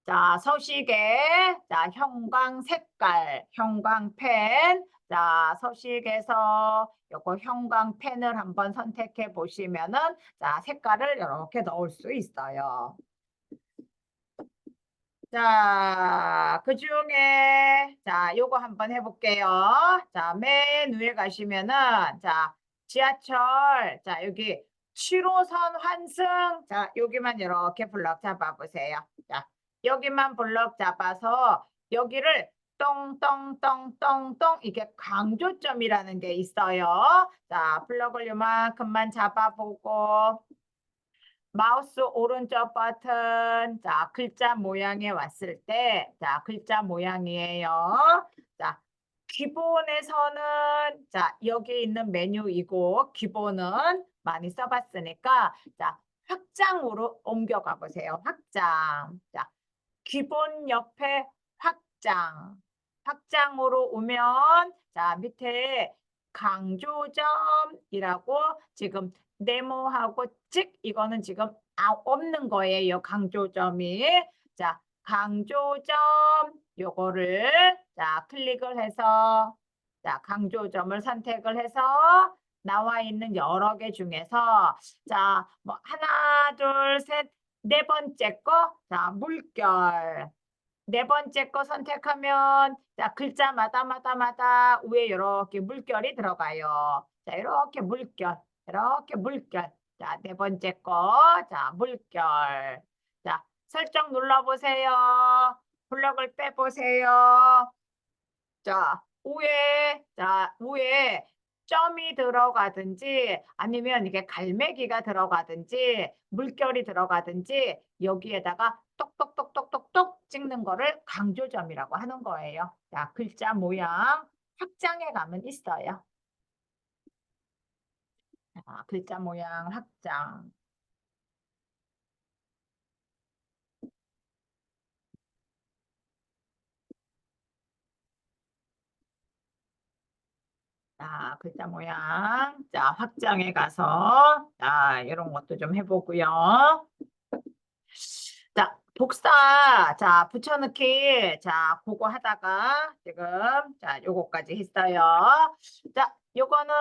자, 서식에, 자, 형광 색깔, 형광펜. 자, 서식에서 요거 형광펜을 한번 선택해 보시면은, 자, 색깔을 이렇게 넣을 수 있어요. 자, 그 중에, 자, 요거 한번 해볼게요. 자, 맨 위에 가시면은, 자, 지하철, 자, 여기 7호선 환승, 자, 여기만 이렇게 블럭 잡아보세요. 자, 여기만 블럭 잡아서 여기를 똥똥똥똥똥 이게 강조점이라는 게 있어요. 자, 블럭을 요만큼만 잡아보고, 마우스 오른쪽 버튼, 자, 글자 모양에 왔을 때, 자, 글자 모양이에요. 자, 기본에서는, 자, 여기 있는 메뉴이고, 기본은 많이 써봤으니까, 자, 확장으로 옮겨가 보세요. 확장. 자, 기본 옆에 확장. 확장으로 오면, 자, 밑에 강조점이라고 지금 네모하고 찍 이거는 지금 없는 거예요. 강조점이. 자, 강조점 요거를 자, 클릭을 해서 자, 강조점을 선택을 해서 나와 있는 여러 개 중에서 자, 뭐 하나, 둘, 셋, 네 번째 거, 자, 물결. 네 번째 거 선택하면 자, 글자마다 위에 이렇게 물결이 들어가요. 자, 이렇게 물결. 자, 네 번째 거, 자, 물결. 자, 설정 눌러보세요. 블럭을 빼보세요. 자, 위에 점이 들어가든지 아니면 이게 갈매기가 들어가든지 물결이 들어가든지 여기에다가 똑똑똑똑똑똑 찍는 거를 강조점이라고 하는 거예요. 자, 글자 모양 확장해 가면 있어요. 자, 글자 모양 확장. 자, 글자 모양. 자, 확장해 가서 자, 이런 것도 좀 해보고요. 자, 복사. 자, 붙여넣기. 자, 그거 하다가 지금 자, 요거까지 했어요. 자, 요거는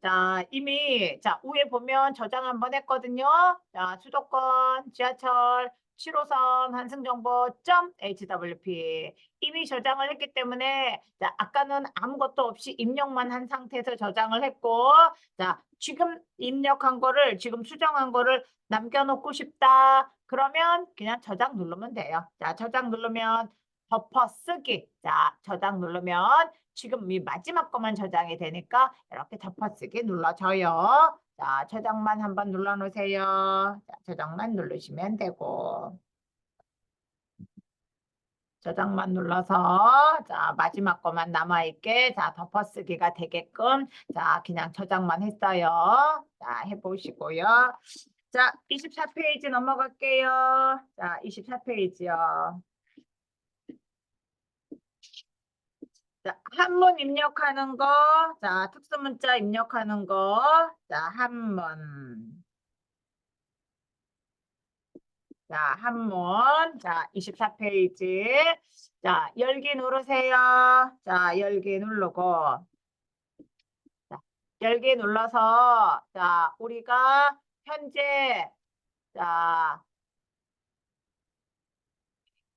자, 이미 자, 위에 보면 저장 한번 했거든요. 자, 수도권 지하철 7호선 환승정보.hwp 이미 저장을 했기 때문에 자, 아까는 아무것도 없이 입력만 한 상태에서 저장을 했고 자, 지금 입력한 거를 지금 수정한 거를 남겨놓고 싶다. 그러면 그냥 저장 누르면 돼요. 자, 저장 누르면 덮어쓰기. 자, 저장 누르면 지금 이 마지막 것만 저장이 되니까 이렇게 덮어쓰기 눌러줘요. 자, 저장만 한번 눌러놓으세요. 자, 저장만 누르시면 되고. 저장만 눌러서 자 마지막 것만 남아있게 자 덮어쓰기가 되게끔 자 그냥 저장만 했어요. 자 해보시고요. 자 24페이지 넘어갈게요. 자 24페이지요. 자 한문 입력하는 거, 자 특수문자 입력하는 거, 자 한문. 자, 한문. 자, 24페이지. 자, 열기 누르세요. 자, 열기 누르고. 자, 열기 눌러서 자, 우리가 현재 자,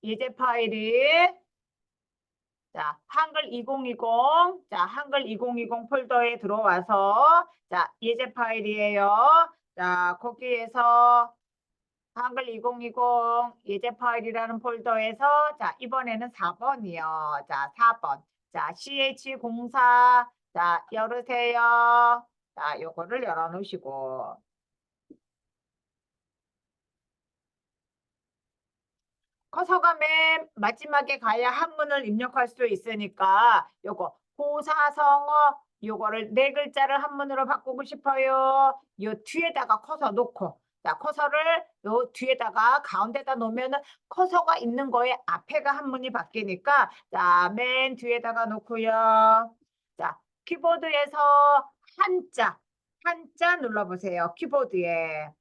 예제 파일이 자, 한글 2020. 자, 한글 2020 폴더에 들어와서 자, 예제 파일이에요. 자, 거기에서 한글 2020 예제 파일이라는 폴더에서 자 이번에는 4번이요. 자 4번. 자 CH04 자 열으세요. 자 요거를 열어 놓으시고 커서가 맨 마지막에 가야 한문을 입력할 수 있으니까 요거 고사성어 요거를 네 글자를 한문으로 바꾸고 싶어요. 요 뒤에다가 커서 놓고 자 커서를 요 뒤에다가 가운데다 놓으면은 커서가 있는 거에 앞에가 한문이 바뀌니까 자 맨 뒤에다가 놓고요. 자 키보드에서 한자 눌러보세요. 키보드에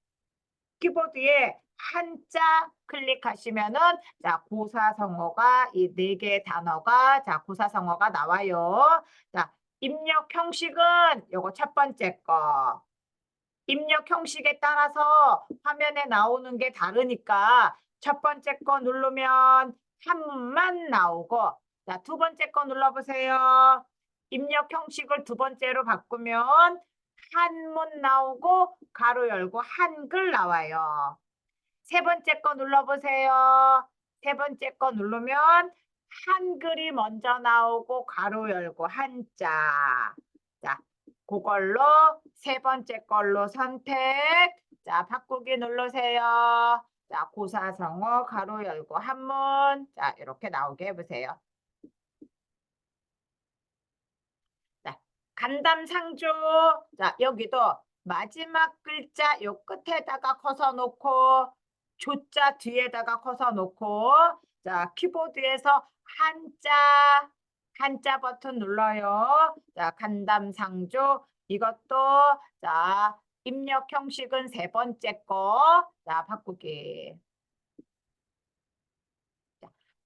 한자 클릭하시면은 자, 고사성어가 이 네 개 단어가 자, 고사성어가 나와요. 자, 입력 형식은 요거 첫 번째 거. 입력 형식에 따라서 화면에 나오는 게 다르니까 첫 번째 거 누르면 한문만 나오고 자, 두 번째 거 눌러보세요. 입력 형식을 두 번째로 바꾸면 한문 나오고 가로 열고 한글 나와요. 세 번째 거 눌러보세요. 세 번째 거 누르면 한글이 먼저 나오고 가로 열고 한자. 자, 그걸로 세 번째 걸로 선택. 자, 바꾸기 누르세요. 자, 고사성어 가로 열고 한문. 자, 이렇게 나오게 해보세요. 자, 간담상조. 자, 여기도 마지막 글자 요 끝에다가 커서 놓고 조자 뒤에다가 커서 놓고 자, 키보드에서 한자 버튼 눌러요. 자, 간담상조 이것도 자, 입력 형식은 세 번째 거. 자, 바꾸기.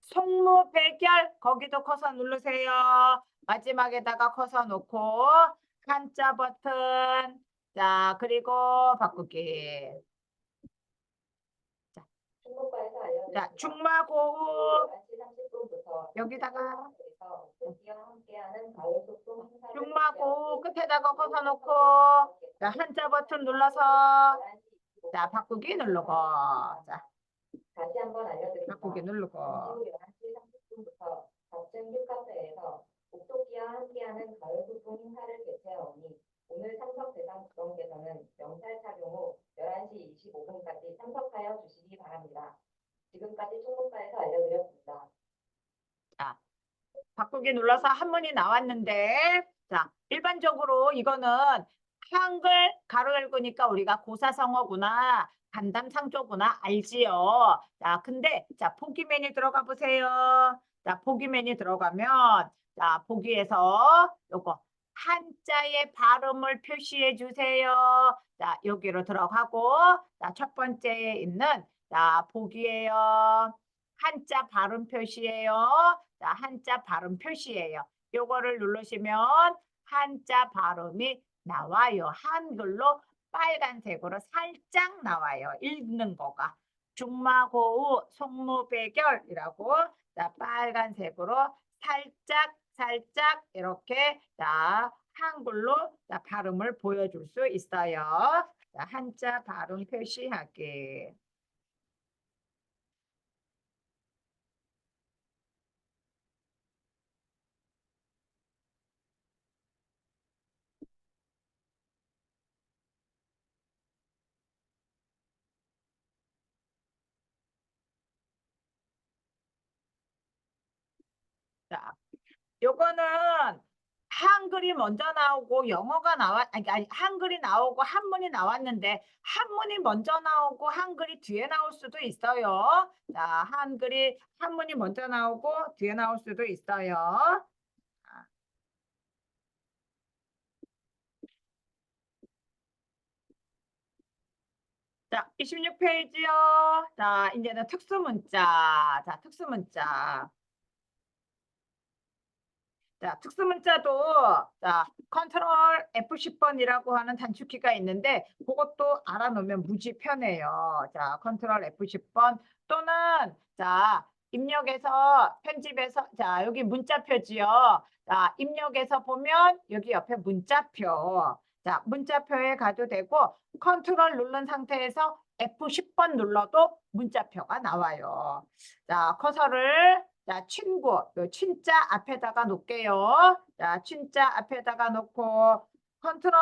송무배결 거기도 커서 누르세요. 마지막에다가 커서 놓고 한자 버튼. 자, 그리고 바꾸기. 중국과에서 자, 알려드립니다. 중마고우 11시 30분부터 여기다가 옥토기와 함께하는 가을 소풍 행사를 중마고우 끝에다가 커서 놓고 자, 한자 버튼 눌러서 자, 바꾸기 누르고 자, 다시 한번 알려드립니다. 바꾸기 누르고 이후 11시 30분부터 각층 휴카페에서 옥토기와 함께하는 가을 소풍 행사를 개최하오니 오늘 참석 대상 구성께서는 명찰 착용 후 11시 25분까지 참석하여 주시기 바랍니다. 지금까지 총무과에서 알려드렸습니다. 자, 바꾸기 눌러서 한문이 나왔는데 자, 일반적으로 이거는 한글 가로 열고니까 우리가 고사성어구나 간담상조구나 알지요. 자, 근데 자, 보기 메뉴 들어가 보세요. 자, 보기 메뉴 들어가면 자, 보기에서 요거 한자의 발음을 표시해 주세요. 자, 여기로 들어가고 자, 첫 번째에 있는 자, 보기에요. 한자 발음 표시예요. 자, 한자 발음 표시예요. 요거를 누르시면 한자 발음이 나와요. 한글로 빨간색으로 살짝 나와요. 읽는 거가. 중마고우 송무배결이라고 자, 빨간색으로 살짝 이렇게 자, 한글로 자, 발음을 보여줄 수 있어요. 자, 한자 발음 표시하기. 자, 요거는 한글이 먼저 나오고 영어가 아니, 한글이 나오고 한문이 나왔는데 한문이 먼저 나오고 한글이 뒤에 나올 수도 있어요. 자, 한문이 먼저 나오고 뒤에 나올 수도 있어요. 자, 26페이지요. 자, 이제는 특수문자. 자, 특수문자. 자, 특수문자도 자, 컨트롤 F10번이라고 하는 단축키가 있는데 그것도 알아놓으면 무지 편해요. 자, 컨트롤 F10번 또는 자, 입력해서 편집해서 자, 여기 문자표지요. 자, 입력해서 보면 여기 옆에 문자표. 자, 문자표에 가도 되고 컨트롤 누른 상태에서 F10번 눌러도 문자표가 나와요. 자, 커서를 자, 친구, 요 친자 앞에다가 놓을게요. 자, 친자 앞에다가 놓고 컨트롤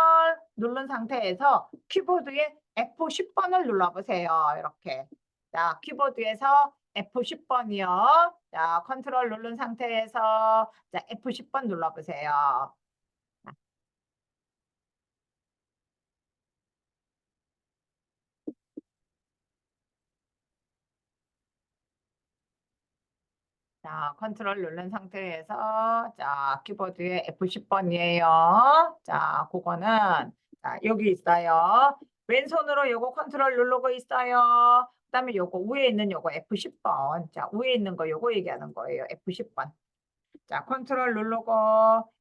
누른 상태에서 키보드에 F10번을 눌러보세요. 이렇게. 자, 키보드에서 F10번이요. 자, 컨트롤 누른 상태에서 자, F10번 눌러보세요. 자, 컨트롤 누른 상태에서 자, 키보드에 F10번이에요. 자, 그거는 자, 여기 있어요. 왼손으로 요거 컨트롤 누르고 있어요. 그다음에 요거 위에 있는 요거 F10번. 자, 위에 있는 거 요거 얘기하는 거예요. F10번. 자, 컨트롤 누르고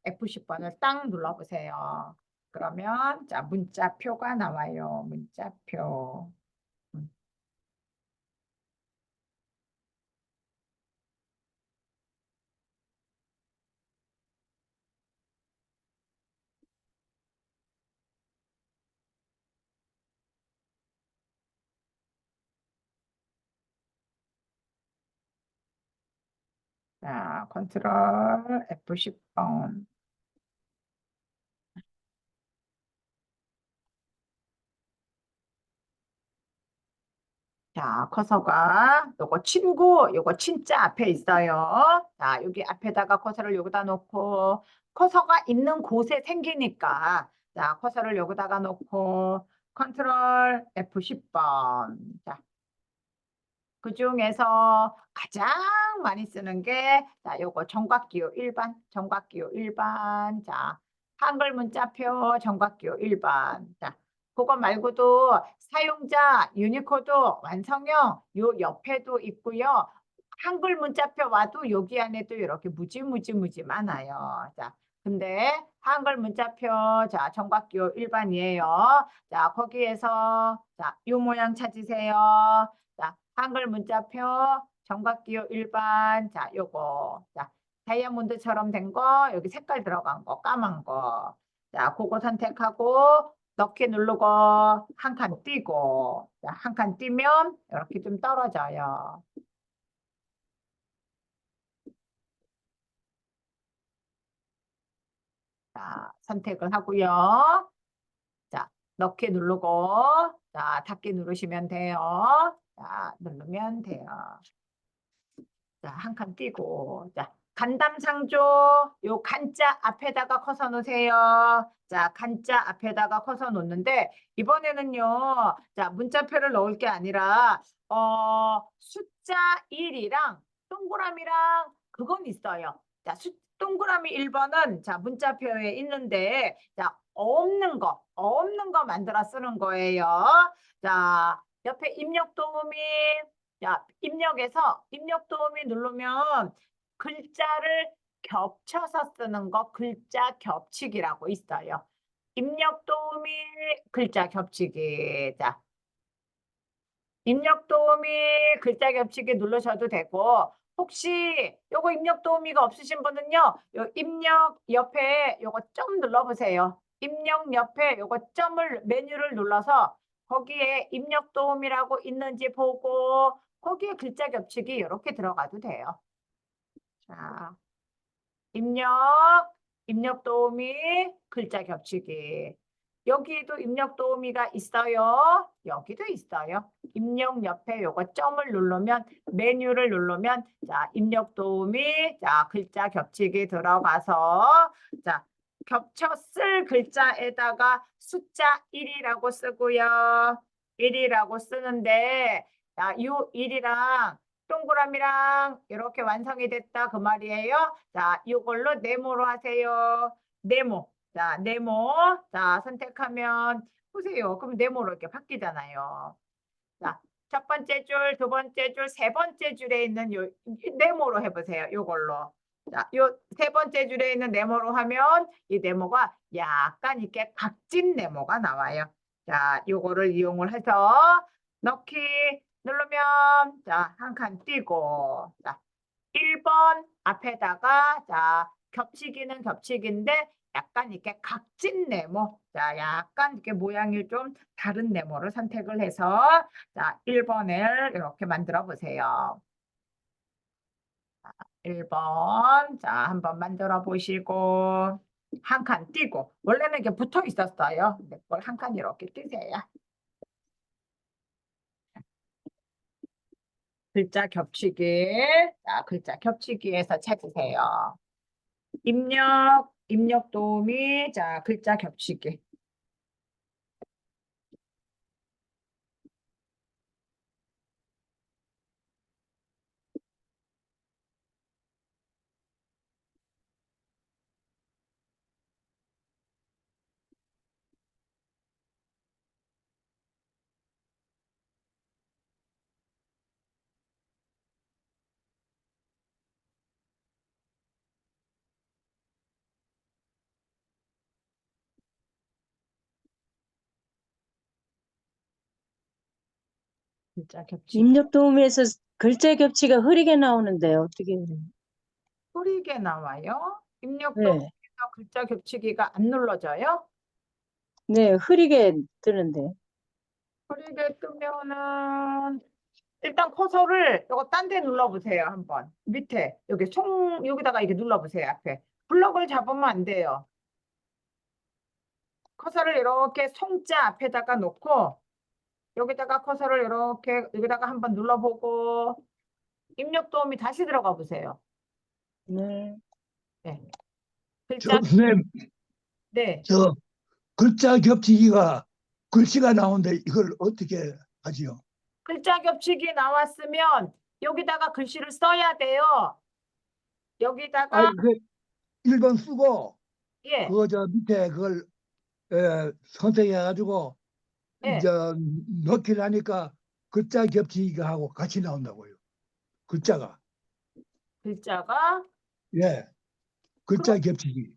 F10번을 딱 눌러보세요. 그러면 자, 문자표가 나와요. 문자표. 음. 자, 컨트롤 F10번. 자, 커서가 요거 친구, 요거 진짜 앞에 있어요. 자, 여기 앞에다가 커서를 여기다 놓고 커서가 있는 곳에 생기니까 자, 커서를 여기다가 놓고 컨트롤 F10번. 자, 그 중에서 가장 많이 쓰는 게 자, 요거 정각기호 일반, 정각기호 일반. 자, 한글 문자표 정각기호 일반. 자, 그거 말고도 사용자 유니코드 완성형 요 옆에도 있고요. 한글 문자표 와도 여기 안에도 이렇게 무지 많아요. 자, 근데 한글 문자표 자, 정각기호 일반이에요. 자, 거기에서 자, 요 모양 찾으세요. 자, 한글 문자표 정각기호 일반. 자, 요거. 자, 다이아몬드처럼 된 거, 여기 색깔 들어간 거, 까만 거. 자, 그거 선택하고 넣기 누르고 한 칸 띄고. 자, 한 칸 띄면 이렇게 좀 떨어져요. 자, 선택을 하고요. 자, 넣기 누르고 자, 닫기 누르시면 돼요. 자, 누르면 돼요. 자, 한 칸 띄고. 자, 간담상조, 요 간자 앞에다가 커서 놓으세요. 자, 간자 앞에다가 커서 놓는데, 이번에는요, 자, 문자표를 넣을 게 아니라, 숫자 1이랑 동그라미랑 그건 있어요. 자, 동그라미 1번은, 자, 문자표에 있는데, 자, 없는 거 만들어 쓰는 거예요. 자, 옆에 입력 도우미, 자, 입력 도우미 누르면 글자를 겹쳐서 쓰는 거 글자 겹치기라고 있어요. 입력 도우미 글자 겹치기. 자, 입력 도우미 글자 겹치기 누르셔도 되고 혹시 요거 입력 도우미가 없으신 분은요. 요 입력 옆에 요거 점 눌러보세요. 입력 옆에 요거 점을 메뉴를 눌러서 거기에 입력 도우미라고 있는지 보고 거기에 글자 겹치기 이렇게 들어가도 돼요. 자, 입력, 입력 도우미, 글자 겹치기. 여기에도 입력 도우미가 있어요. 여기도 있어요. 입력 옆에 요거 점을 누르면 메뉴를 누르면 자, 입력 도우미, 자, 글자 겹치기 들어가서 자, 겹쳐 쓸 글자에다가 숫자 1이라고 쓰고요. 1이라고 쓰는데 자, 요 1이랑 동그라미랑 이렇게 완성이 됐다 그 말이에요. 자, 이걸로 네모로 하세요. 네모. 자, 네모. 자, 선택하면 보세요. 그럼 네모로 이렇게 바뀌잖아요. 자, 첫 번째 줄, 두 번째 줄, 세 번째 줄에 있는 요 네모로 해보세요. 요걸로. 자, 요 세 번째 줄에 있는 네모로 하면 이 네모가 약간 이렇게 각진 네모가 나와요. 자, 요거를 이용을 해서 넣기 누르면 자, 한 칸 띄고 자, 1번 앞에다가 자, 겹치기는 겹치기인데 약간 이렇게 각진 네모. 자, 약간 이렇게 모양이 좀 다른 네모를 선택을 해서 자, 1번을 이렇게 만들어 보세요. 1번. 자, 한번 만들어 보시고 한 칸 띄고 원래는 이게 붙어 있었어요. 근데 그걸 한 칸 이렇게 띄세요. 글자 겹치기. 자, 글자 겹치기에서 찾으세요. 입력 도우미. 자, 글자 겹치기. 글자 겹치기. 입력 도우미에서 글자 겹치가 흐리게 나오는데 어떻게 그래요? 흐리게 나와요? 입력 네. 도우미에서 글자 겹치기가 안 눌러져요? 네, 흐리게 뜨는데. 흐리게 뜨면은 일단 커서를 이거 딴 데 눌러보세요. 한번 밑에 여기 여기다가 이렇게 눌러보세요. 앞에 블럭을 잡으면 안 돼요. 커서를 이렇게 송자 앞에다가 놓고 여기다가 커서를 이렇게 여기다가 한번 눌러보고 입력 도우미 다시 들어가 보세요. 네. 네. 글자 선생님, 네. 저 글자 겹치기가 글씨가 나오는데 이걸 어떻게 하지요? 글자 겹치기 나왔으면 여기다가 글씨를 써야 돼요. 여기다가 아니, 그 1번 쓰고 예. 그거 저 밑에 그걸 선택해가지고 예. 이제 넣기를 하니까 글자 겹치기가 하고 같이 나온다고요. 글자가. 글자가 예. 글자 겹치기.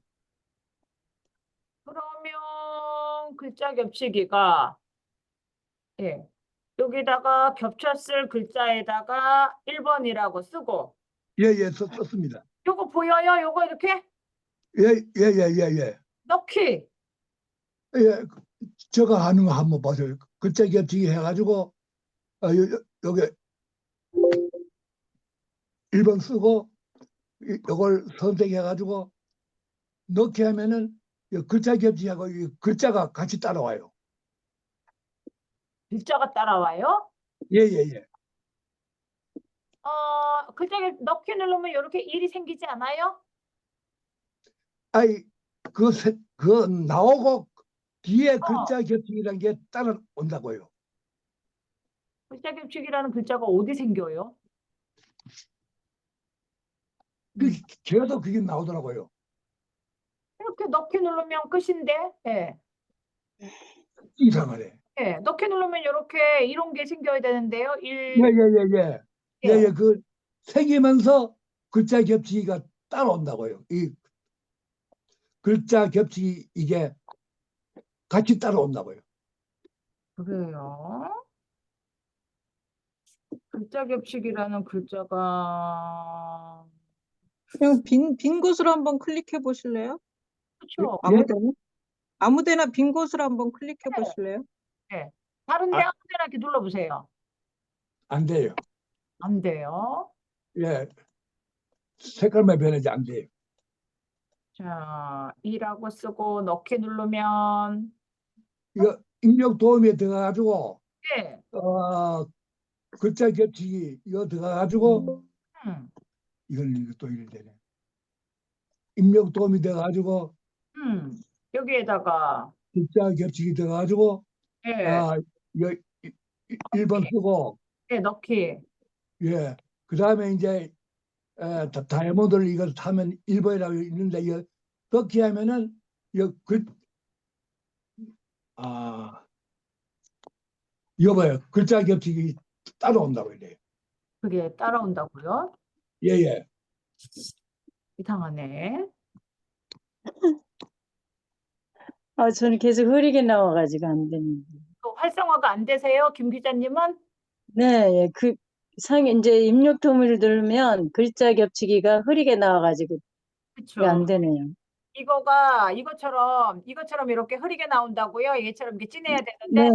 그러면 글자 겹치기가 예. 여기다가 겹쳤을 글자에다가 1번이라고 쓰고 예, 예, 썼습니다. 요거 보여요? 요거 이렇게 예, 예, 예, 예, 예. 넣기. 예, 저거 하는 거 한번 보세요. 글자 겹치기 해가지고 여기 1번 쓰고 이걸 선택해가지고 넣게 하면은 이 글자 겹치기하고 이 글자가 같이 따라와요. 글자가 따라와요? 예, 예, 예. 글자 넣기 누르면 이렇게 일이 생기지 않아요? 아이, 그 나오고 뒤에 글자 겹치기라는 게 따라온다고요. 글자 겹치기라는 글자가 어디 생겨요? 그 계속 그게 나오더라고요. 이렇게 넣기 누르면 끝인데, 예. 이상하네. 예, 넣기 누르면 이렇게 이런 게 생겨야 되는데요. 예, 예, 예, 예. 예, 예, 그 새기면서 글자 겹치기가 따라온다고요. 이 글자 겹치기 이게 같이 따라온다고요. 그래요. 글자 겹치기라는 글자가 그냥 빈 곳으로 한번 클릭해 보실래요? 그렇죠. 예? 아무 데나 빈 곳으로 한번 클릭해 보실래요? 예. 다른데 아. 아무 데나 이렇게 눌러보세요. 안 돼요. 안 돼요. 예. 색깔만 변하지 안 돼요. 자, 2라고 쓰고 넣기 누르면 이거 입력 도움에 들어가가지고 예. 글자 겹치기 이거 들어가가지고 음, 이걸 또 이래 되네. 입력 도움이 돼가지고 여기에다가 글자 겹치기 들어가지고 예. 이거 1번 쓰고 예, 넣기. 예. 그 다음에 이제 다이아몬드를 이걸 타면 1번이라고 있는데 이거 넣기 하면은 이거 이거 봐요. 글자 겹치기 따라온다고 이래요. 그게 따라온다고요? 예, 예. 이상하네. 저는 계속 흐리게 나와가지고 안 되는데. 또 활성화가 안 되세요, 김 기자님은? 네, 예, 이제 입력 도우미를 누르면 글자 겹치기가 흐리게 나와가지고 그렇죠. 안 되네요. 이것처럼 이렇게 흐리게 나온다고요? 얘처럼 이렇게 진해야 되는데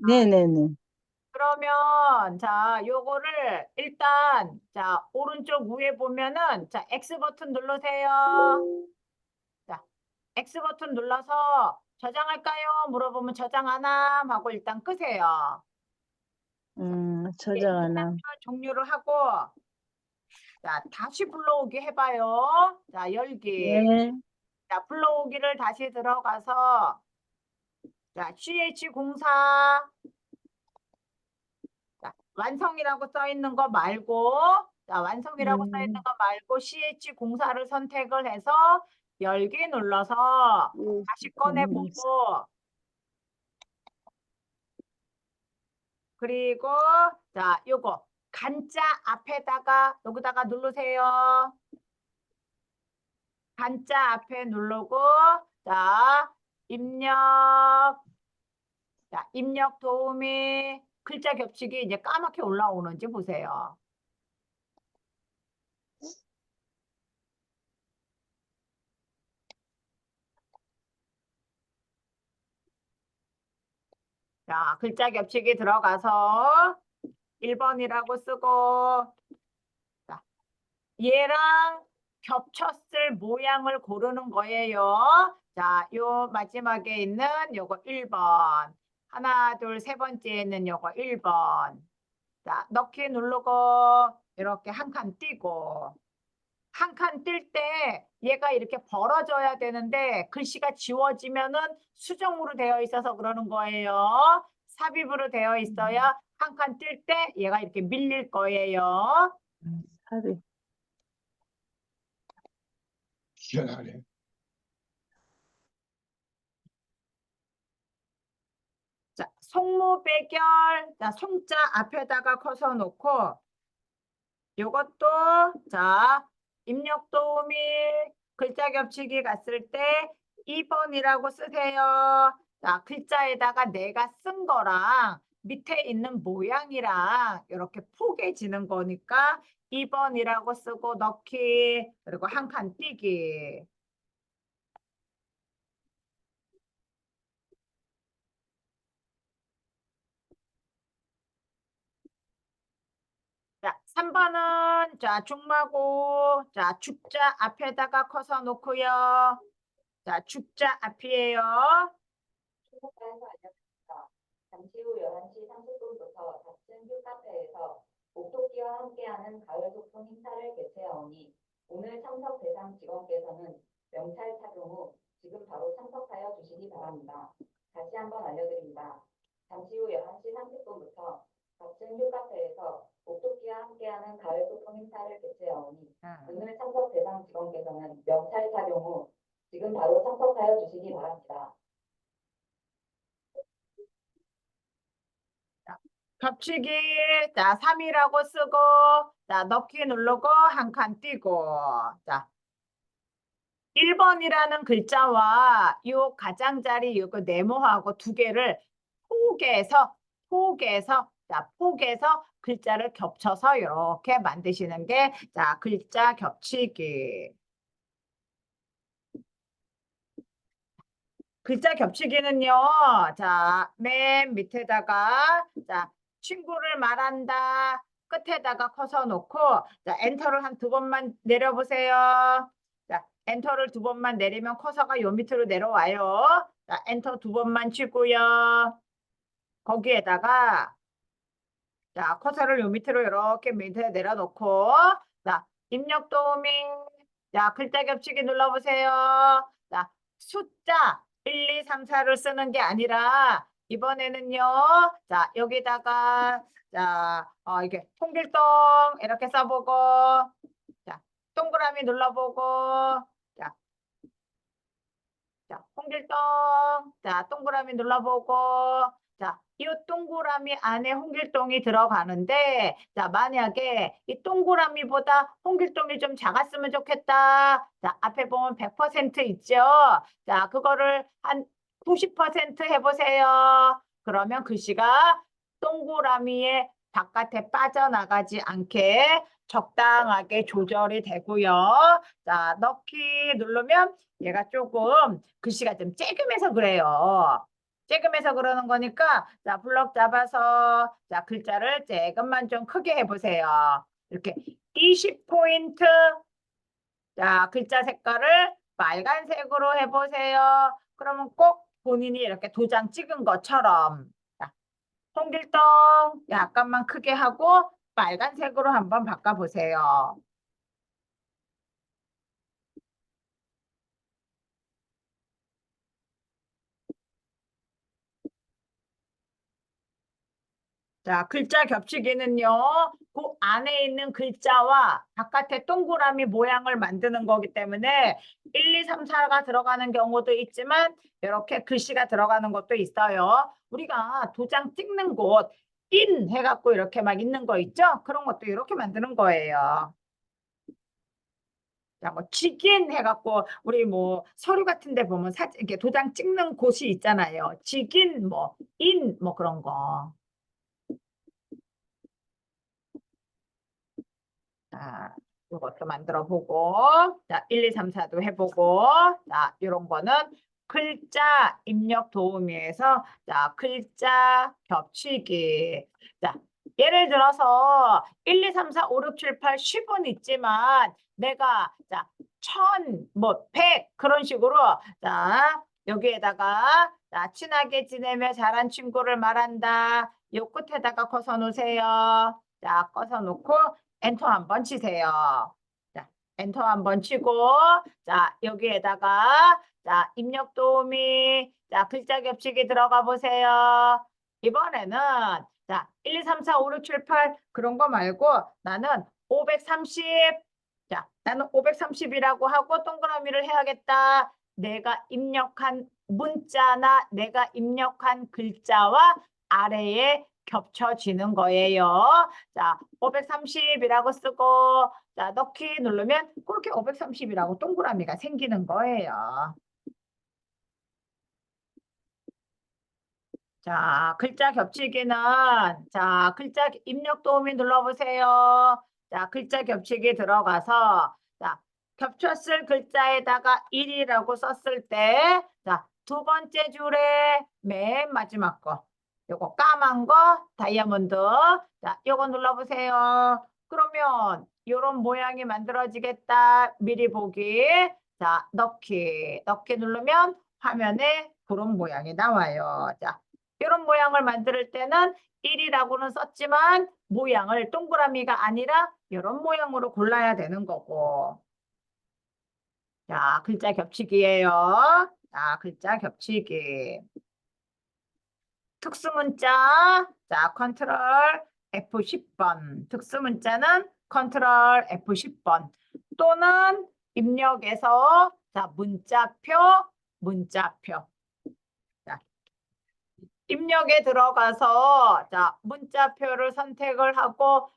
네네네. 그러면 자, 요거를 일단 자, 오른쪽 위에 보면은 자, X 버튼 누르세요. 자, X 버튼 눌러서 저장할까요? 물어보면 저장 안 함 하고 일단 끄세요. 저장 하나. 일단 종료를 하고 자, 다시 불러오기 해봐요. 자, 열기. 네. 자, 불러오기를 다시 들어가서 자, CH04 자, 완성이라고 써 있는 거 말고 자, 완성이라고 써 있는 거 말고 CH04를 선택을 해서 열기 눌러서 다시 꺼내보고 그리고 자, 요거 간자 앞에다가 여기다가 누르세요. 간자 앞에 누르고 자, 입력 도우미 글자 겹치기 이제 까맣게 올라오는지 보세요. 자, 글자 겹치기 들어가서 1번이라고 쓰고, 자, 얘랑 겹쳤을 모양을 고르는 거예요. 자, 요 마지막에 있는 요거 1번. 하나, 둘, 세 번째에 있는 요거 1번. 자, 넣기 누르고, 이렇게 한 칸 띄고, 한 칸 뜰 때 얘가 이렇게 벌어져야 되는데 글씨가 지워지면은 수정으로 되어 있어서 그러는 거예요. 삽입으로 되어 있어야 한 칸 뜰 때 얘가 이렇게 밀릴 거예요. 삽입. 희한하네. 자, 송모배결. 자, 송자 앞에다가 커서 놓고 요것도 자, 입력 도우미 글자 겹치기 갔을 때 2번이라고 쓰세요. 자, 글자에다가 내가 쓴 거랑 밑에 있는 모양이랑 이렇게 포개지는 거니까 2번이라고 쓰고 넣기 그리고 한 칸 띄기. 자, 3번은 자, 중마고 자, 죽자 앞에다가 커서 놓고요. 자, 죽자 앞이에요. 출석과에서 알려드립니다. 잠시 후 11시 30분부터 닫힌 뷰카페에서 옥토끼와 함께하는 가을 소풍 행사를 개최하오니 오늘 참석 대상 직원께서는 명찰 착용 후 지금 바로 참석하여 주시기 바랍니다. 다시 한번 알려드립니다. 잠시 후 11시 30분부터 닫힌 뷰카페에서 옥토끼와 함께하는 가을 소풍 행사를 개최하오니 오늘 참석 대상 직원께서는 명찰 착용 후 지금 바로 참석하여 주시기 바랍니다. 겹치기 자 3이라고 쓰고 자 넣기 누르고 한 칸 띄고 자 1번이라는 글자와 요 가장자리 요거 네모하고 두 개를 포개서 자 포개서 글자를 겹쳐서 이렇게 만드시는 게 자 글자 겹치기. 글자 겹치기는요. 자, 맨 밑에다가 자, 친구를 말한다. 끝에다가 커서 놓고 자, 엔터를 한 두 번만 내려보세요. 자, 엔터를 두 번만 내리면 커서가 요 밑으로 내려와요. 자, 엔터 두 번만 치고요. 거기에다가 자, 커서를 요 밑으로 이렇게 밑에 내려놓고 자, 입력 도우미 자, 글자 겹치기 눌러보세요. 자, 숫자 1, 2, 3, 4를 쓰는 게 아니라 이번에는요. 자, 여기다가 자, 이게 통길동 이렇게 써보고 자, 동그라미 눌러보고 자, 자, 홍길동 자, 동그라미 눌러보고 자, 이 동그라미 안에 홍길동이 들어가는데 자, 만약에 이 동그라미보다 홍길동이 좀 작았으면 좋겠다. 자, 앞에 보면 100% 있죠. 자, 그거를 한 90% 해보세요. 그러면 글씨가 동그라미의 바깥에 빠져나가지 않게 적당하게 조절이 되고요. 자, 넣기 누르면 얘가 조금 글씨가 좀 쬐금해서 그래요. 쬐금해서 그러는 거니까 자 블럭 잡아서 자 글자를 조금만 좀 크게 해보세요. 이렇게 20포인트 자 글자 색깔을 빨간색으로 해보세요. 그러면 꼭 본인이 이렇게 도장 찍은 것처럼 자, 홍길동 약간만 크게 하고 빨간색으로 한번 바꿔보세요. 자, 글자 겹치기는요, 그 안에 있는 글자와 바깥에 동그라미 모양을 만드는 거기 때문에 1, 2, 3, 4가 들어가는 경우도 있지만 이렇게 글씨가 들어가는 것도 있어요. 우리가 도장 찍는 곳, 인 해갖고 이렇게 막 있는 거 있죠? 그런 것도 이렇게 만드는 거예요. 자, 뭐 직인 해갖고 우리 뭐 서류 같은 데 보면 사진 이렇게 도장 찍는 곳이 있잖아요. 직인 뭐 인 뭐 그런 거. 이것도 만들어 보고, 자, 1, 2, 3, 4도 해보고, 자, 이런 거는 글자 입력 도우미에서, 자, 글자 겹치기. 자, 예를 들어서 1, 2, 3, 4, 5, 6, 7, 8, 10은 있지만, 내가, 자, 1000, 뭐, 100, 그런 식으로, 자, 여기에다가, 자, 친하게 지내며 잘한 친구를 말한다. 요 끝에다가 커서 놓으세요. 자, 꺼서 놓고, 엔터 한번 치세요. 자, 엔터 한번 치고, 자, 여기에다가, 자, 입력 도우미, 자, 글자 겹치기 들어가 보세요. 이번에는, 자, 1, 2, 3, 4, 5, 6, 7, 8, 그런 거 말고, 나는 530, 자, 나는 530이라고 하고 동그라미를 해야겠다. 내가 입력한 문자나 내가 입력한 글자와 아래에 겹쳐지는 거예요. 자, 530이라고 쓰고, 자, 넣기 누르면 그렇게 530이라고 동그라미가 생기는 거예요. 자, 글자 겹치기는, 자, 글자 입력 도우미 눌러보세요. 자, 글자 겹치기 들어가서, 자, 겹쳤을 글자에다가 1이라고 썼을 때, 자, 두 번째 줄에 맨 마지막 거, 요거 까만 거, 다이아몬드, 자, 요거 눌러보세요. 그러면 요런 모양이 만들어지겠다. 미리 보기. 자, 넣기 누르면 화면에 그런 모양이 나와요. 자, 이런 모양을 만들 때는 1이라고는 썼지만 모양을 동그라미가 아니라 이런 모양으로 골라야 되는 거고. 자, 글자 겹치기예요. 자, 글자 겹치기. 특수문자. 자, 컨트롤 F10번. 특수문자는 컨트롤 F10번. 또는 입력에서 자, 문자표. 입력에 들어가서 자, 문자표를 선택을 하고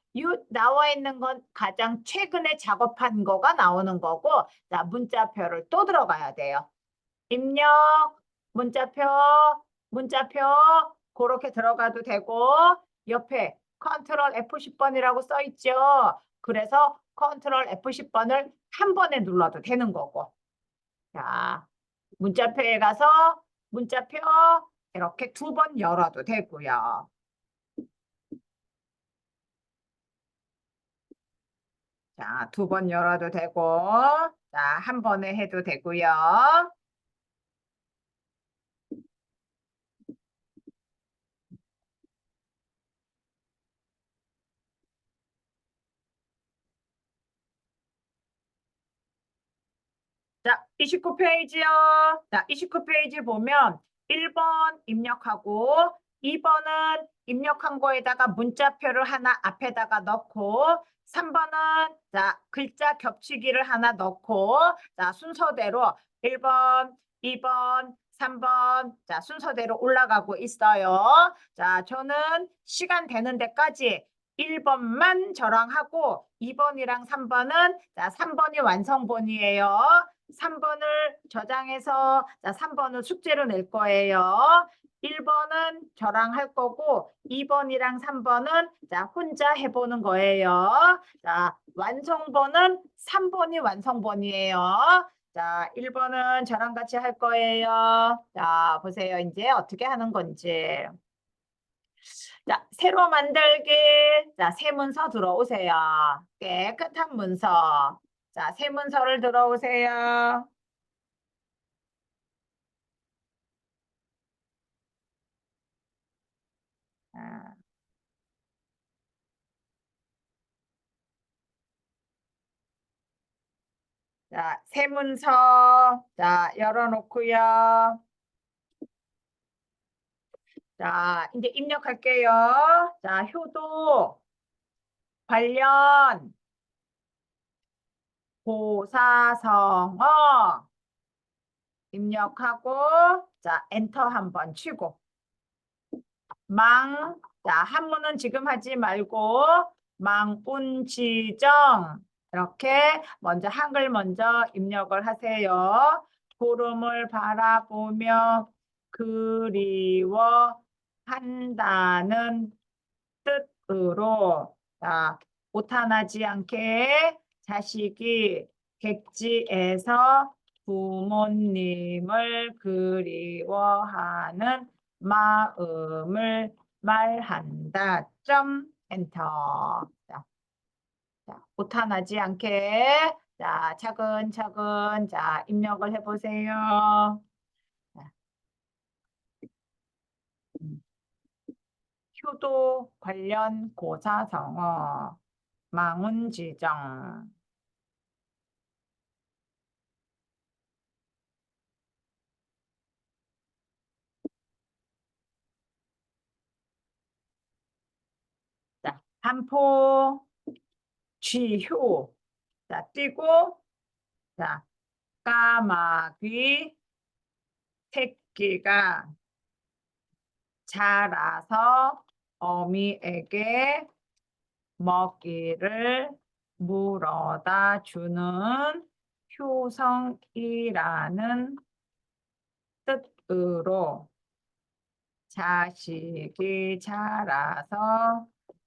나와 있는 건 가장 최근에 작업한 거가 나오는 거고, 자, 문자표를 또 들어가야 돼요. 입력, 문자표 그렇게 들어가도 되고, 옆에 컨트롤 F10번이라고 써 있죠. 그래서 컨트롤 F10번을 한 번에 눌러도 되는 거고. 자, 문자표에 가서 문자표 이렇게 두 번 열어도 되고요. 자, 두 번 열어도 되고, 자, 한 번에 해도 되고요. 자, 29페이지요. 자, 29페이지 보면 1번 입력하고 2번은 입력한 거에다가 문자표를 하나 앞에다가 넣고 3번은 자, 글자 겹치기를 하나 넣고 자, 순서대로 1번, 2번, 3번 자, 순서대로 올라가고 있어요. 자, 저는 시간 되는 데까지 1번만 저랑 하고 2번이랑 3번은 자, 3번이 완성본이에요. 3번을 저장해서 자, 3번을 숙제로 낼 거예요. 1번은 저랑 할 거고 2번이랑 3번은 자, 혼자 해보는 거예요. 자, 완성본은 3번이 완성본이에요. 자, 1번은 저랑 같이 할 거예요. 자, 보세요. 이제 어떻게 하는 건지. 자, 새로 만들기. 자, 새 문서 들어오세요. 깨끗한 문서. 자, 새 문서를 들어오세요. 자, 새 문서. 자, 열어놓고요. 자, 이제 입력할게요. 자, 효도, 관련, 고사성어 입력하고 자, 엔터 한번 치고 자, 한문은 지금 하지 말고 망운지정 이렇게 먼저 한글 먼저 입력을 하세요. 구름을 바라보며 그리워한다는 뜻으로 자, 오타나지 않게 자식이 객지에서 부모님을 그리워하는 마음을 말한다. 점 엔터. 자, 오타나지 않게 자, 차근차근 자, 입력을 해보세요. 자, 효도 관련 고사성어 망운지정 자, 반포 쥐효 자, 띄고 자, 까마귀 새끼가 자라서 어미에게 먹이를 물어다 주는 효성이라는 뜻으로 자식이 자라서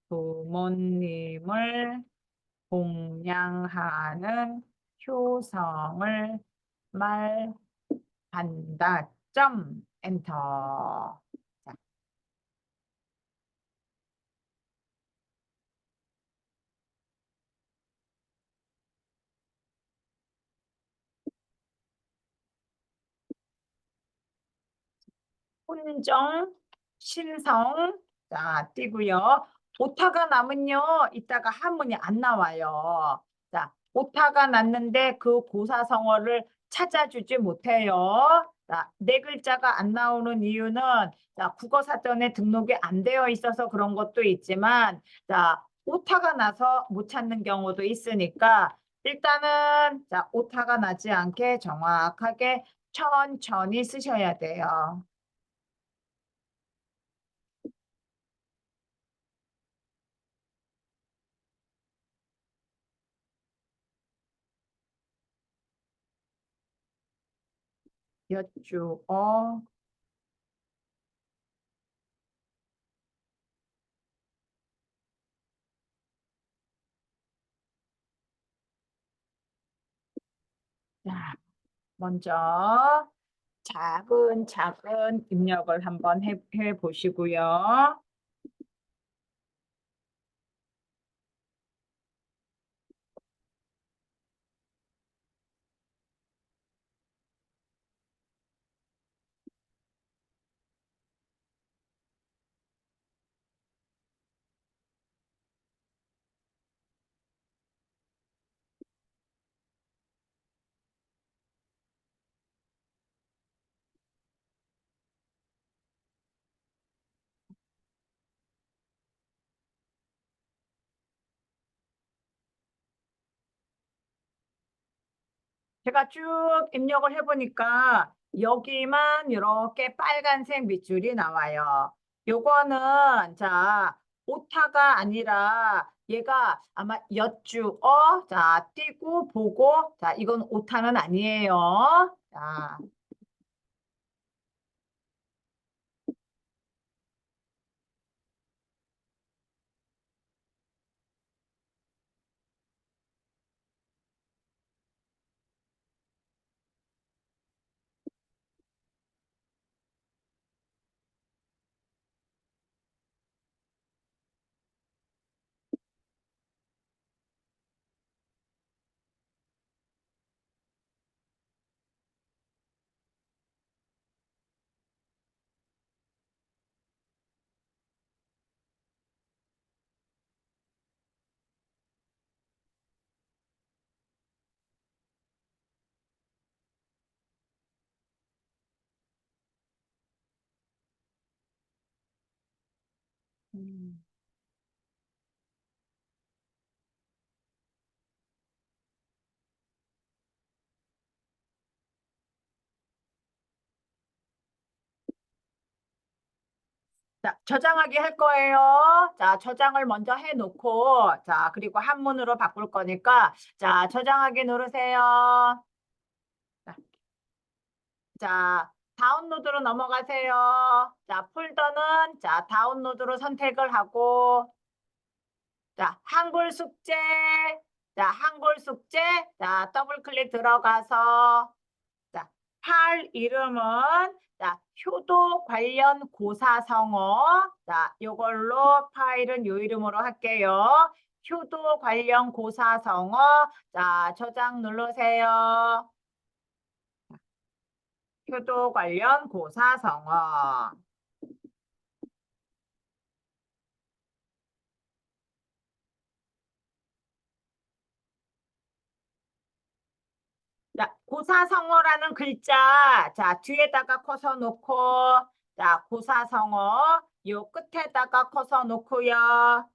부모님을 공양하는 효성을 말한다. 점 엔터. 자, 혼정, 신성, 자, 띄고요. 오타가 나면요, 이따가 한문이 안 나와요. 자, 오타가 났는데 그 고사성어를 찾아주지 못해요. 자, 네 글자가 안 나오는 이유는 자, 국어사전에 등록이 안 되어 있어서 그런 것도 있지만, 자, 오타가 나서 못 찾는 경우도 있으니까 일단은 자, 오타가 나지 않게 정확하게 천천히 쓰셔야 돼요. 여쭈어 자, 먼저 차근차근 입력을 한번 해 보시고요. 제가 쭉 입력을 해보니까 여기만 이렇게 빨간색 밑줄이 나와요. 요거는 자 오타가 아니라 얘가 아마 여쭈어 자 띄고 보고 자 이건 오타는 아니에요. 자. 자, 저장하기 할 거예요. 자, 저장을 먼저 해놓고, 자, 그리고 한문으로 바꿀 거니까, 자, 저장하기 누르세요. 자, 자, 다운로드로 넘어가세요. 자, 폴더는, 자, 다운로드로 선택을 하고, 자, 한글 숙제. 자, 한글 숙제. 자, 더블 클릭 들어가서 자, 파일 이름은 자, 효도 관련 고사성어. 자, 요걸로 파일은 요 이름으로 할게요. 효도 관련 고사성어. 자, 저장 누르세요. 효도 관련 고사성어. 자, 고사성어라는 글자, 자, 뒤에다가 커서 놓고, 자, 고사성어, 요 끝에다가 커서 놓고요.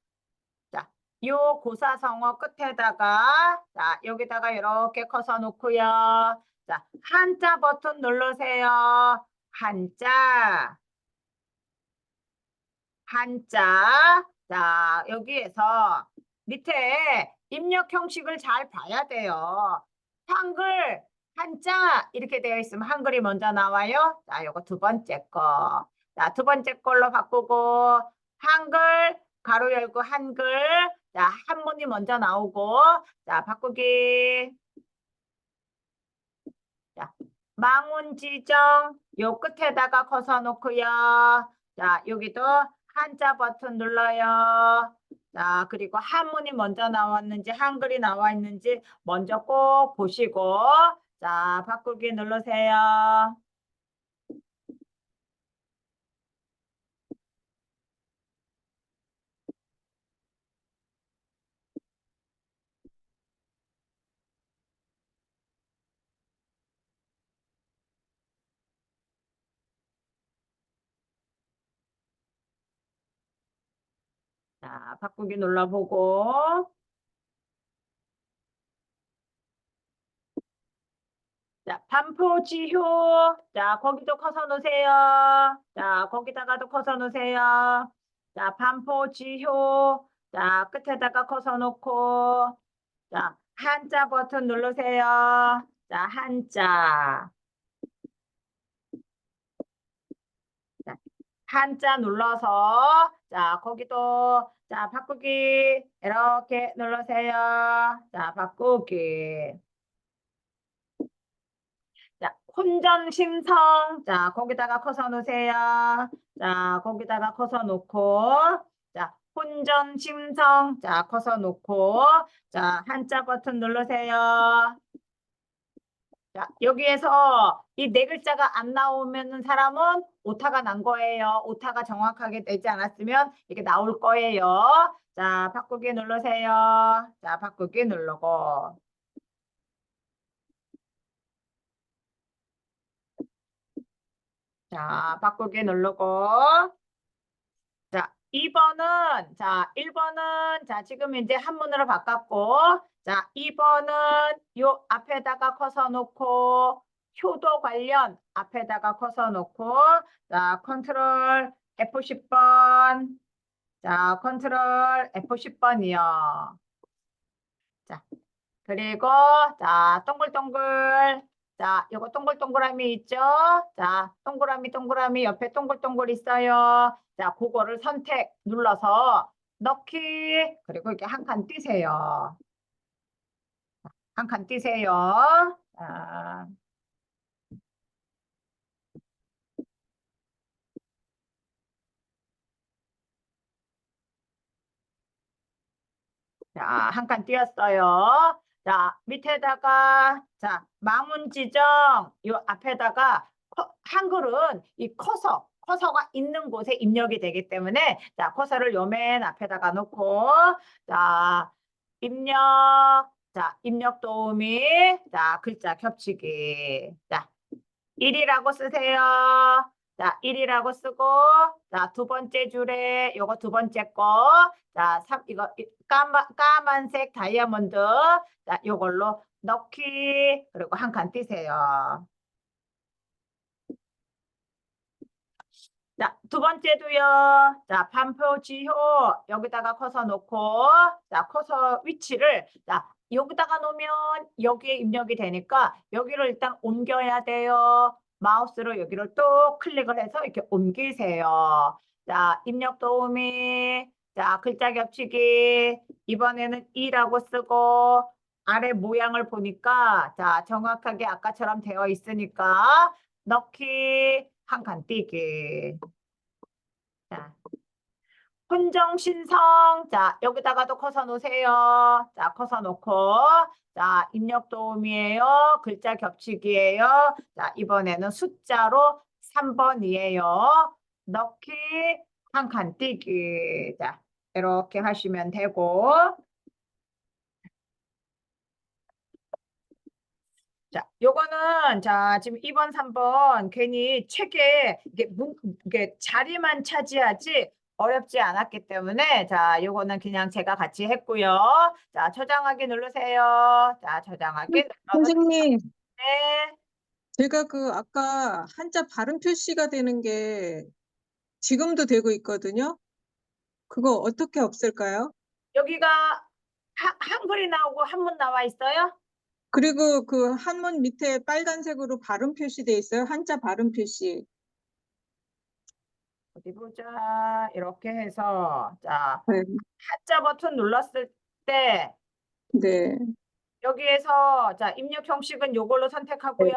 자, 요 고사성어 끝에다가, 자, 여기다가 이렇게 커서 놓고요. 자, 한자 버튼 누르세요. 한자, 한자. 자, 여기에서 밑에 입력 형식을 잘 봐야 돼요. 한글, 한자 이렇게 되어 있으면 한글이 먼저 나와요. 자, 요거 두 번째 거. 자, 두 번째 걸로 바꾸고 한글, 가로 열고 한글. 자, 한문이 먼저 나오고 자, 바꾸기. 자, 망운지정 요 끝에다가 커서 놓고요. 자, 여기도 한자 버튼 눌러요. 자, 그리고 한문이 먼저 나왔는지 한글이 나와 있는지 먼저 꼭 보시고 자, 바꾸기 누르세요. 자, 바꾸기 눌러보고 자, 반포지효. 자, 거기도 커서 놓으세요. 자, 거기다가도 커서 놓으세요. 자, 반포지효. 자, 끝에다가 커서 놓고. 자, 한자 버튼 누르세요. 자, 한자. 자, 한자 눌러서 자, 거기도 자, 바꾸기 이렇게 누르세요. 자, 바꾸기. 자, 혼전심성. 자, 거기다가 커서 놓으세요. 자, 거기다가 커서 놓고. 자, 혼전심성. 자, 커서 놓고. 자, 한자 버튼 누르세요. 자, 여기에서 이 네 글자가 안 나오면 사람은 오타가 난 거예요. 오타가 정확하게 되지 않았으면 이게 나올 거예요. 자, 바꾸기 누르세요. 자, 바꾸기 누르고. 자, 바꾸기 누르고. 자, 2번은, 자, 1번은, 자, 지금 이제 한문으로 바꿨고, 자, 2번은 요 앞에다가 커서 놓고, 효도 관련 앞에다가 커서 놓고, 자, 컨트롤 F10번, 자, 컨트롤 F10번이요. 자, 그리고, 자, 동글동글. 자, 요거 동글동글함이 있죠? 자, 동그라미 옆에 동글동글 있어요. 자, 그거를 선택 눌러서 넣기. 그리고 이렇게 한 칸 띄세요. 한 칸 띄세요. 자, 한 칸 띄었어요. 자, 밑에다가, 자, 망운지정, 요 앞에다가, 한글은 이 커서가 있는 곳에 입력이 되기 때문에, 자, 커서를 요 맨 앞에다가 놓고, 자, 입력, 자, 입력 도우미, 자, 글자 겹치기. 자, 1이라고 쓰세요. 자, 1이라고 쓰고, 자, 두 번째 줄에 요거 두 번째 거, 자, 이거 까만색 다이아몬드, 자, 요걸로 넣기, 그리고 한 칸 띄세요. 자, 두 번째도요. 자, 반표지효 여기다가 커서 놓고, 자, 커서 위치를, 자, 여기다가 놓으면 여기에 입력이 되니까 여기를 일단 옮겨야 돼요. 마우스로 여기를 또 클릭을 해서 이렇게 옮기세요. 자, 입력 도우미. 자, 글자 겹치기. 이번에는 이라고 쓰고, 아래 모양을 보니까, 자, 정확하게 아까처럼 되어 있으니까, 넣기, 한 칸 띄기. 자, 혼정신성. 자, 여기다가도 커서 놓으세요. 자, 커서 놓고. 자, 입력 도움이에요. 글자 겹치기예요. 자, 이번에는 숫자로 3번이에요. 넣기, 한 칸 띄기. 자, 이렇게 하시면 되고. 자, 요거는 자, 지금 2번, 3번 괜히 책에 이게 자리만 차지하지 어렵지 않았기 때문에 자, 요거는 그냥 제가 같이 했고요. 자, 저장하기 누르세요. 자, 저장하기 눌러서 선생님, 네. 제가 그 아까 한자 발음 표시가 되는 게 지금도 되고 있거든요. 그거 어떻게 없앨까요? 여기가 한글이 나오고 한문 나와 있어요? 그리고 그 한문 밑에 빨간색으로 발음 표시돼 있어요. 한자 발음 표시. 어디 보자. 이렇게 해서 자, 네. 한자 버튼 눌렀을 때 네. 여기에서 자, 입력 형식은 요걸로 선택하고요.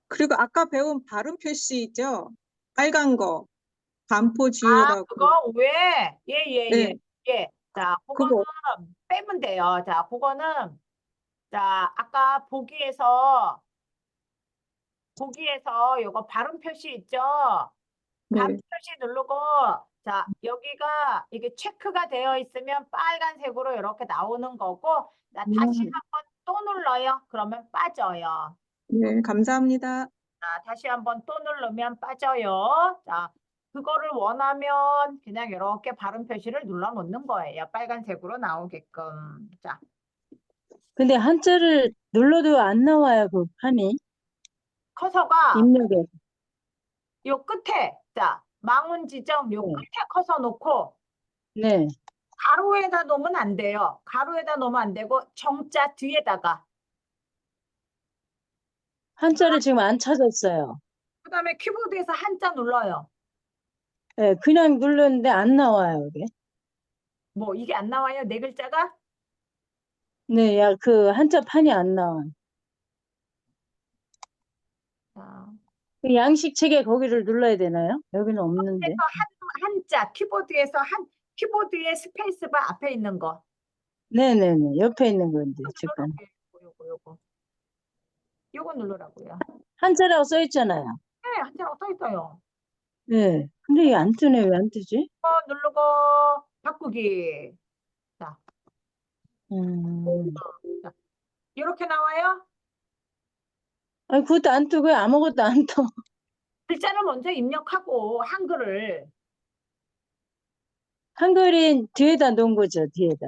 그리고 아까 배운 발음 표시 있죠? 빨간 거. 반포 아, 지으라고. 그거 왜? 예, 예, 예, 네. 예. 자, 그거는 그거 빼면 돼요. 자, 그거는 자, 아까 보기에서 요거 발음 표시 있죠? 발음 네. 표시 누르고 자, 여기가 이게 체크가 되어 있으면 빨간색으로 이렇게 나오는 거고 자, 다시 한번 또 눌러요. 그러면 빠져요. 네, 감사합니다. 자, 다시 한번 또 누르면 빠져요. 자, 그거를 원하면 그냥 이렇게 발음 표시를 눌러 놓는 거예요. 빨간색으로 나오게끔. 자, 근데 한자를 눌러도 안 나와요, 그 판이. 커서가 입력에. 요 끝에, 자, 망운 지점 요 네. 끝에 커서 놓고 네. 가로에다 놓으면 안 돼요. 가로에다 놓으면 안 되고 정자 뒤에다가. 한자를 지금 안 찾았어요. 그다음에 키보드에서 한자 눌러요. 네, 그냥 눌렀는데 안 나와요, 이게. 뭐 이게 안 나와요? 네 글자가? 네, 야, 그 한자 판이 안 나와. 자, 그 양식책에 거기를 눌러야 되나요? 여기는 없는데. 그래서 한자 키보드에서 키보드의 스페이스바 앞에 있는 거. 네네네. 옆에 있는 건데, 잠깐. 요거 누르라고요. 한자라고 써 있잖아요. 네, 한자로 써 있어요. 네. 근데 이게 안 뜨네. 왜 안 뜨지? 누르고 바꾸기. 자, 음. 이렇게 나와요. 아니, 그것도 안 뜨고요. 아무것도 안 떠. 글자를 먼저 입력하고 한글을 한글이 뒤에다 놓은 거죠, 뒤에다.